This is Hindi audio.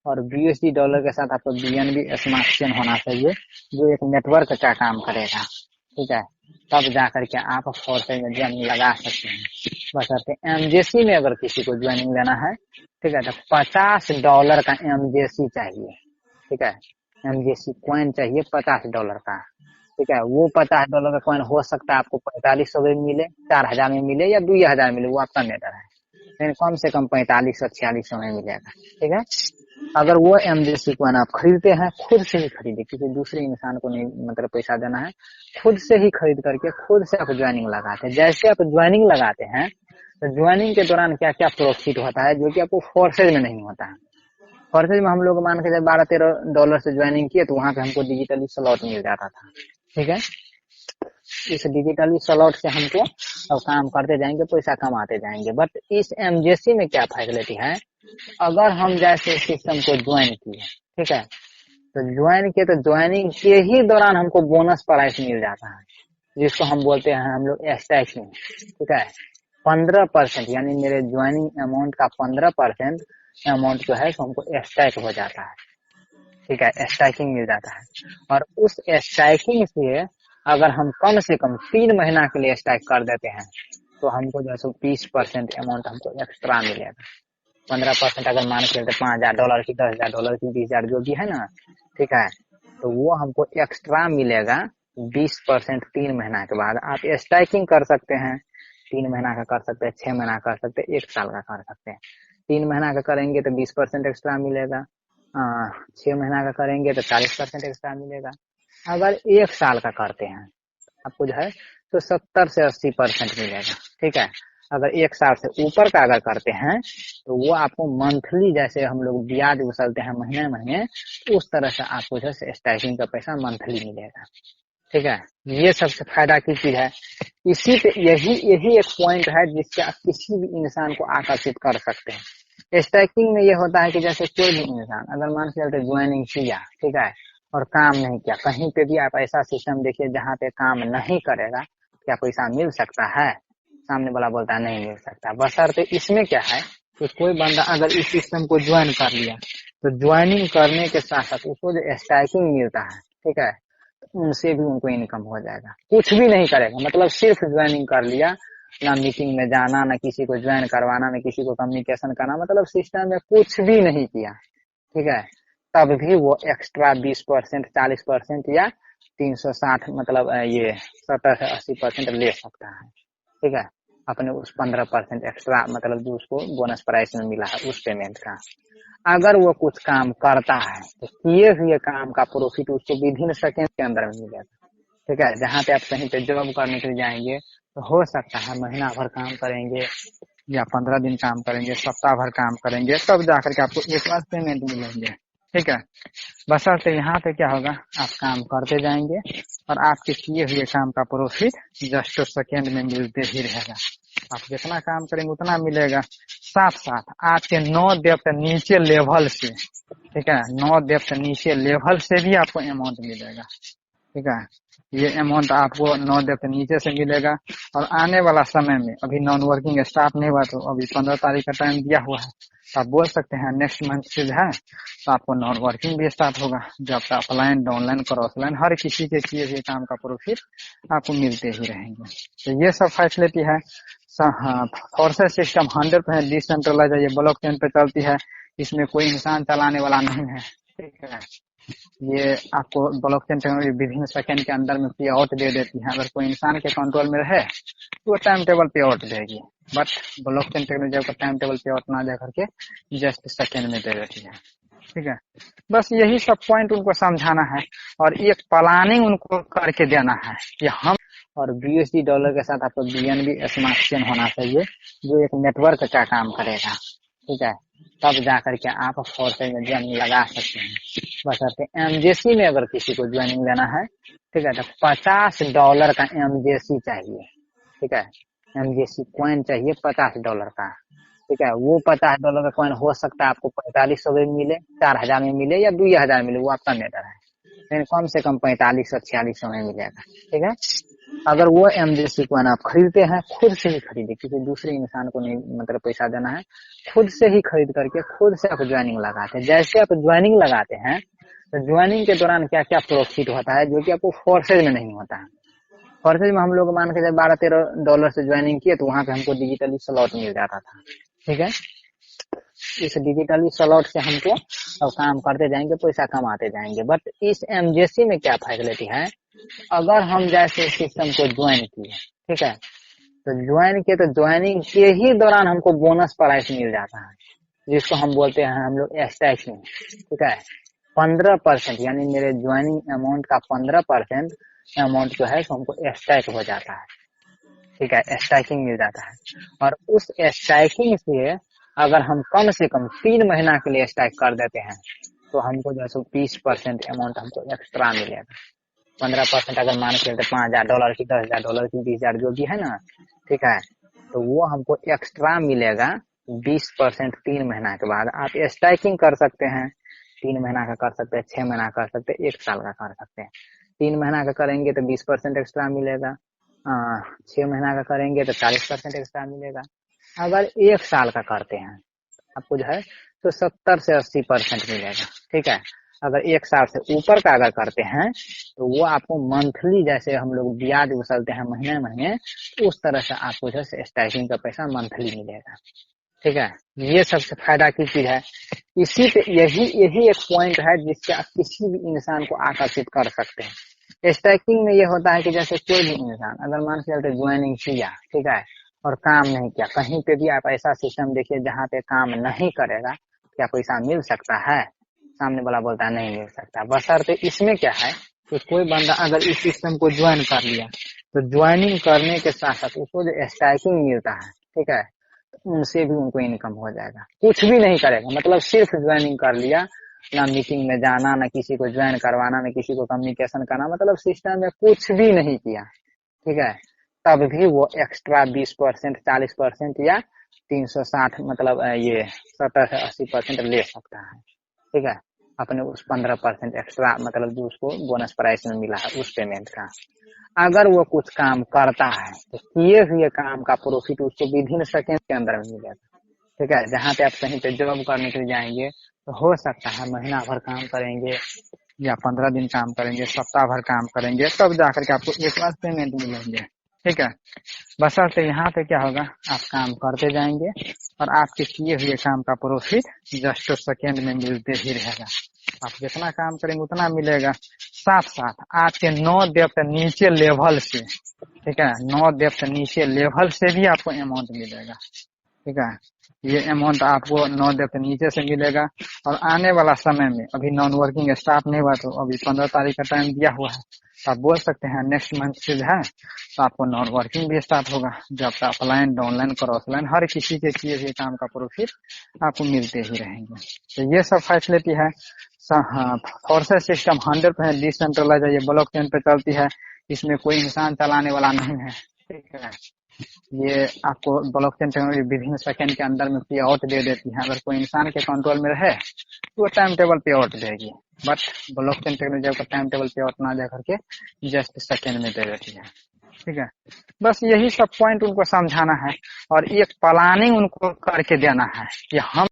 और BUSD डॉलर के साथ आपको BNB स्मार्ट चेन होना चाहिए जो एक नेटवर्क का काम करेगा, ठीक है। तब जाकर के आप फोर्सेज में ज्वाइनिंग लगा सकते हैं। बशर्ते MJC में अगर किसी को ज्वाइनिंग लेना है, ठीक है, तो $50 का MJC चाहिए, ठीक है। MJC कॉइन चाहिए $50 का, ठीक है। वो $50 का कॉइन हो सकता है आपको 4500 में मिले, 4000 में मिले या 2000 मिले, वो आपका मैटर है, लेकिन कम से कम 4500-4600 में मिलेगा, ठीक है। अगर वो MJC कॉइन आप खरीदते हैं, खुद से ही खरीदे, किसी दूसरे इंसान को नहीं मतलब पैसा देना है, खुद से ही खरीद करके खुद से आप ज्वाइनिंग लगाते हैं। जैसे आप ज्वाइनिंग लगाते हैं तो ज्वाइनिंग के दौरान क्या क्या प्रॉफिट होता है जो कि आपको फोर्सेज में नहीं होता है। फोर्सेज में हम लोग मान के जब $12-13 से ज्वाइनिंग किए तो वहां पे हमको डिजिटली स्लॉट मिल जाता था, ठीक है। इस डिजिटली स्लॉट से हमको अब काम करते जाएंगे, पैसा कमाते जाएंगे। बट इस MJC में क्या फैसिलिटी है, अगर हम जैसे सिस्टम को ज्वाइन किए, ठीक है, तो ज्वाइन किए तो ज्वाइनिंग के ही दौरान हमको बोनस प्राइस मिल जाता है, जिसको हम बोलते हैं हम लोग स्टैकिंग, ठीक है। 15% यानी मेरे ज्वाइनिंग अमाउंट का 15% अमाउंट जो है तो हमको स्टैक हो जाता है, ठीक है, स्टैकिंग मिल जाता है। और उस स्टैकिंग से अगर हम कम से कम 3 महीना के लिए स्टैक कर देते हैं तो हमको जो है 20% अमाउंट हमको एक्स्ट्रा मिलेगा। 15% अगर मान के चलते $5000 की, $10,000 की, 20,000 जो भी है ना, ठीक है, तो वो हमको एक्स्ट्रा मिलेगा 20% 3 महीना के बाद। आप स्टैकिंग कर सकते हैं, 3 महीना का कर सकते हैं, 6 महीना कर सकते हैं, 1 साल का कर सकते हैं। 3 महीना का करेंगे तो 20% एक्स्ट्रा मिलेगा, 6 महीना का करेंगे तो 40% एक्स्ट्रा मिलेगा। अगर 1 साल का करते हैं आपको जो है तो 70 से 80% मिलेगा, ठीक है। अगर 1 साल से ऊपर का अगर करते हैं तो वो आपको मंथली, जैसे हम लोग ब्याज उछलते हैं महीने महीने, उस तरह से आपको जो है स्टैकिंग का पैसा मंथली मिलेगा, ठीक है। ये सबसे फायदा की चीज है। इसी पे यही एक पॉइंट है जिससे आप किसी भी इंसान को आकर्षित कर सकते हैं। स्टैकिंग में ये होता है कि जैसे कोई भी इंसान अगर मान के चलते ज्वाइनिंग किया, ठीक है, और काम नहीं किया, कहीं पे भी आप ऐसा सिस्टम देखिए जहाँ पे काम नहीं करेगा, क्या पैसा मिल सकता है? सामने वाला बोलता है नहीं मिल सकता। बशर्ते इसमें क्या है कि कोई बंदा अगर इस सिस्टम को ज्वाइन कर लिया तो ज्वाइनिंग करने के साथ साथ उसको जो स्टैकिंग मिलता है, ठीक है, उनसे भी उनको इनकम हो जाएगा। कुछ भी नहीं करेगा, मतलब सिर्फ ज्वाइनिंग कर लिया, ना मीटिंग में जाना, ना किसी को ज्वाइन करवाना, ना किसी को कम्युनिकेशन करना, मतलब सिस्टम में कुछ भी नहीं किया, ठीक है, तब भी वो एक्स्ट्रा 20%, 40% या 360 मतलब ये 70 से 80% ले सकता है, ठीक है, अपने उस 15% एक्स्ट्रा मतलब जो उसको बोनस प्राइस में मिला है उस पेमेंट का। अगर वो कुछ काम करता है तो किए हुए काम का प्रॉफिट उसको विदिन सेकेंड के अंदर मिलेगा, ठीक है। जहाँ पे आप कहीं पे जॉब करने के लिए जाएंगे तो हो सकता है महीना भर काम करेंगे या 15 दिन काम करेंगे, सप्ताह भर काम करेंगे, तब जाकर के आपको एक बार पेमेंट मिलेंगे, ठीक है। बशर्ते यहाँ पे क्या होगा, आप काम करते जाएंगे और आपके किए हुए काम का प्रॉफिट जस्ट सेकेंड में मिलते ही रहेगा। आप जितना काम करेंगे उतना मिलेगा। साथ साथ आपके 9 डेप्थ नीचे लेवल से, ठीक है, 9 डेप्थ नीचे लेवल से भी आपको अमाउंट मिलेगा, ठीक है। ये अमाउंट आपको 9 डेप्थ नीचे से मिलेगा। और आने वाला समय में अभी नॉन वर्किंग स्टार्ट नहीं हुआ, तो अभी 15 तारीख का टाइम दिया हुआ है, तो आप बोल सकते हैं नेक्स्ट मंथ से जो है तो आपको नॉन वर्किंग भी स्टार्ट होगा, जब तक ऑफलाइन, डाउनलाइन, क्रॉसलाइन हर किसी के किए हुए काम का प्रॉफिट आपको मिलते ही रहेंगे। तो ये सब फैसिलिटी है। हाँ, फोर्सेस सिस्टम 100% डिसेंट्रलाइज है, ये ब्लॉकचेन पे चलती है, इसमें कोई इंसान चलाने वाला नहीं है, ठीक है। ये आपको ब्लॉकचेन टेक्नोलॉजी विदिन सेकंड के अंदर में पे आउट दे देती है। अगर कोई इंसान के कंट्रोल में रहे तो वो टाइम टेबल पे आउट देगी, बट ब्लॉकचेन टेक्नोलॉजी आपको टाइम टेबल पे आउट ना दे करके जस्ट सेकंड में दे देती है, ठीक है। बस यही सब पॉइंट उनको समझाना है और एक प्लानिंग उनको करके देना है कि हम, और BUSD डॉलर के साथ आपको BNB स्मार्ट चेन होना चाहिए जो एक नेटवर्क का काम करेगा, ठीक है। तब जाकर के आप फोर्सेज में ज्वाइनिंग लगा सकते हैं। बशर्ते MJC में अगर किसी को ज्वाइनिंग लेना है, ठीक है, तो $50 का MJC चाहिए, ठीक है। MJC कॉइन चाहिए $50 का, ठीक है। वो $50 का कॉइन हो सकता है आपको 4500 में मिले, 4000 में मिले या 2000 मिले, वो आपका मैटर है, लेकिन कम से कम 4500-4600 में मिलेगा, ठीक है। अगर वो एमजेसी कॉइन आप खरीदते हैं, खुद से ही खरीदे, किसी दूसरे इंसान को नहीं मतलब पैसा देना है, खुद से ही खरीद करके खुद से आप ज्वाइनिंग लगाते हैं। जैसे आप ज्वाइनिंग लगाते हैं तो ज्वाइनिंग के दौरान क्या क्या प्रॉफिट होता है जो कि आपको फोर्सेज में नहीं होता है। फोर्सेज में हम लोग मान के जब $12-13 से ज्वाइनिंग किए तो वहां पे हमको डिजिटली स्लॉट मिल जाता था, ठीक है। इस डिजिटली स्लॉट से हमको अब काम करते जाएंगे, पैसा कमाते जाएंगे। बट इस एमजेसी में क्या फैसिलिटी है, अगर हम जैसे सिस्टम को ज्वाइन किए, ठीक है, तो ज्वाइन किए तो ज्वाइनिंग के ही दौरान हमको बोनस प्राइस मिल जाता है, जिसको हम बोलते हैं हम लोग स्टैकिंग, ठीक है। 15% यानी मेरे ज्वाइनिंग अमाउंट का 15% अमाउंट जो है हमको स्टैक हो जाता है, ठीक है, स्टैकिंग मिल जाता है। और उस स्टैकिंग से अगर हम कम से कम 3 महीना के लिए स्टैक कर देते हैं तो हमको जो है 20% अमाउंट हमको एक्स्ट्रा मिलेगा। 15% अगर मान के चलते $5,000 की, $10,000 की, 20,000 जो भी है ना, ठीक है, तो वो हमको एक्स्ट्रा मिलेगा 20% 3 महीना के बाद। आप स्टैकिंग कर सकते हैं, 3 महीना का कर सकते हैं, 6 महीना कर सकते हैं, 1 साल का कर सकते हैं। 3 महीना का करेंगे तो 20% एक्स्ट्रा मिलेगा, 6 महीना का करेंगे तो 40% एक्स्ट्रा मिलेगा। अगर 1 साल का करते हैं आपको जो है तो 70 से 80% मिलेगा, ठीक है। अगर 1 साल से ऊपर का अगर करते हैं तो वो आपको मंथली, जैसे हम लोग ब्याज उछलते हैं महीने महीने, उस तरह से आपको जो है स्टैकिंग का पैसा मंथली मिलेगा, ठीक है। ये सबसे फायदा की चीज है। इसी पे यही एक पॉइंट है जिससे आप किसी भी इंसान को आकर्षित कर सकते हैं। स्टैकिंग में ये होता है कि जैसे कोई भी इंसान अगर मान के चलते ज्वाइनिंग किया, ठीक है, और काम नहीं किया, कहीं पे भी आप ऐसा सिस्टम देखिए जहाँ पे काम नहीं करेगा, क्या पैसा मिल सकता है? सामने वाला बोलता है नहीं मिल सकता। बशर्ते इसमें क्या है कि कोई बंदा अगर इस सिस्टम को ज्वाइन कर लिया तो ज्वाइनिंग करने के साथ साथ उसको जो स्टैकिंग मिलता है, ठीक है, उनसे भी उनको इनकम हो जाएगा। कुछ भी नहीं करेगा, मतलब सिर्फ ज्वाइनिंग कर लिया, ना मीटिंग में जाना, ना किसी को ज्वाइन करवाना, ना किसी को कम्युनिकेशन करना, मतलब सिस्टम में कुछ भी नहीं किया, ठीक है, तब भी वो एक्स्ट्रा 20%, 40% या 360 मतलब ये 70 से 80% ले सकता है, ठीक है, अपने उस 15% एक्स्ट्रा मतलब जो उसको बोनस प्राइस में मिला है उस पेमेंट का। अगर वो कुछ काम करता है तो किए हुए काम का प्रॉफिट उसको विदिन सेकेंड के अंदर में मिलेगा, ठीक है। जहाँ पे आप कहीं पे जॉब करने के लिए जाएंगे तो हो सकता है महीना भर काम करेंगे या 15 दिन काम करेंगे, सप्ताह भर काम करेंगे, तब जाकर के आपको एक बार पेमेंट मिलेंगे, ठीक है। बशर्ते यहाँ पे क्या होगा, आप काम करते जाएंगे और आपके किए हुए काम का प्रॉफिट जस्ट सेकेंड में मिलते ही रहेगा। आप जितना काम करेंगे उतना मिलेगा। साथ साथ आपके 9 डेप्थ नीचे लेवल से, ठीक है, 9 डेप्थ नीचे लेवल से भी आपको अमाउंट मिलेगा, ठीक है। ये अमाउंट आपको 9 डेप्थ नीचे से मिलेगा। और आने वाला समय में अभी नॉन वर्किंग स्टार्ट नहीं हुआ, तो अभी 15 तारीख का टाइम दिया हुआ है, तो आप बोल सकते हैं नेक्स्ट मंथ से जो है तो आपको नॉन वर्किंग भी स्टार्ट होगा, जब तक ऑफलाइन, डाउनलाइन, क्रॉसलाइन हर किसी के किए हुए काम का प्रॉफिट आपको मिलते ही रहेंगे। तो ये सब फैसिलिटी है। फोर्सेस सिस्टम 100% डिसेंट्रलाइज है, ये ब्लॉकचेन पे चलती है, इसमें कोई इंसान चलाने वाला नहीं है, ठीक है। ये आपको ब्लॉकचेन टेक्नोलॉजी विदिन सेकंड के अंदर में पे आउट दे देती है। अगर कोई इंसान के कंट्रोल में रहे तो वो टाइम टेबल पे आउट देगी, बट ब्लॉकचेन टेक्नोलॉजी आपको टाइम टेबल पे आउट ना दे करके जस्ट सेकंड में दे देती है, ठीक है। बस यही सब पॉइंट उनको समझाना है और एक प्लानिंग उनको करके देना है कि हम